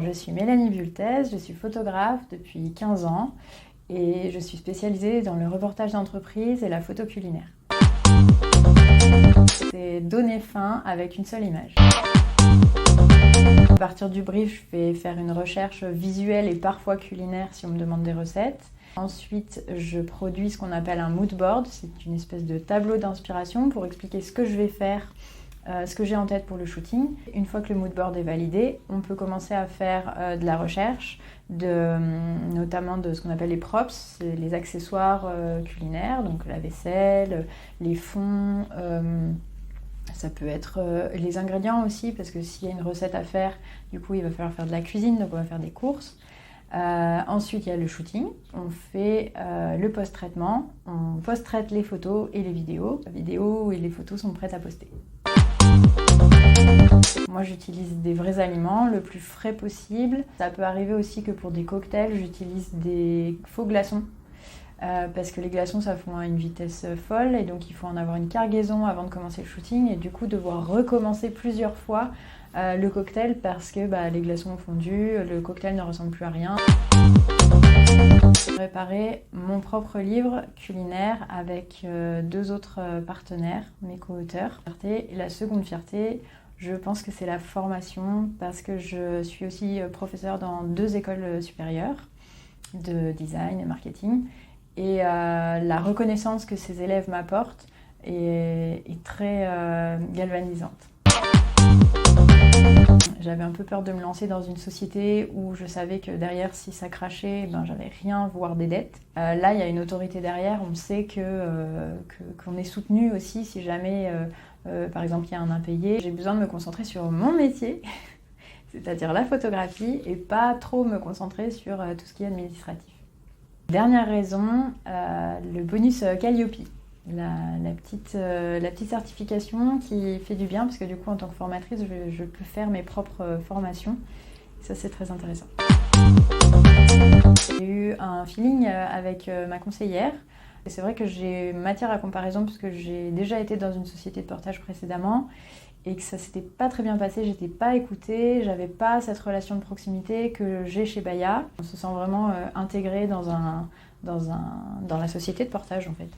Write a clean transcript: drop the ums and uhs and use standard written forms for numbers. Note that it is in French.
je suis Mélanie Bultez, je suis photographe depuis 15 ans et je suis spécialisée dans le reportage d'entreprise et la photo culinaire. C'est donner faim avec une seule image. À partir du brief, je vais faire une recherche visuelle et parfois culinaire si on me demande des recettes. Ensuite, je produis ce qu'on appelle un mood board, c'est une espèce de tableau d'inspiration pour expliquer ce que je vais faire, ce que j'ai en tête pour le shooting. Une fois que le mood board est validé, on peut commencer à faire de la recherche, notamment de ce qu'on appelle les props, c'est les accessoires culinaires, donc la vaisselle, les fonds, ça peut être les ingrédients aussi, parce que s'il y a une recette à faire, du coup il va falloir faire de la cuisine, donc on va faire des courses. Ensuite, il y a le shooting. On fait le post-traitement. On post-traite les photos et les vidéos. Les vidéos et les photos sont prêtes à poster. Moi, j'utilise des vrais aliments, le plus frais possible. Ça peut arriver aussi que pour des cocktails, j'utilise des faux glaçons. Parce que les glaçons, ça fond à une vitesse folle et donc il faut en avoir une cargaison avant de commencer le shooting et du coup devoir recommencer plusieurs fois le cocktail parce que les glaçons ont fondu, le cocktail ne ressemble plus à rien. J'ai préparé mon propre livre culinaire avec 2 autres partenaires, mes co-auteurs. Et la seconde fierté, je pense que c'est la formation parce que je suis aussi professeure dans 2 écoles supérieures de design et marketing. Et la reconnaissance que ces élèves m'apportent est très galvanisante. J'avais un peu peur de me lancer dans une société où je savais que derrière, si ça crachait, j'avais rien, voire des dettes. Là, il y a une autorité derrière, on sait qu'on est soutenu aussi si jamais, par exemple, il y a un impayé. J'ai besoin de me concentrer sur mon métier, c'est-à-dire la photographie, et pas trop me concentrer sur tout ce qui est administratif. Dernière raison, le bonus Calliope, la petite certification qui fait du bien parce que du coup en tant que formatrice je peux faire mes propres formations et ça c'est très intéressant. J'ai eu un feeling avec ma conseillère et c'est vrai que j'ai matière à comparaison parce que j'ai déjà été dans une société de portage précédemment et que ça s'était pas très bien passé, j'étais pas écoutée, j'avais pas cette relation de proximité que j'ai chez Baya. On se sent vraiment intégré dans la société de portage en fait.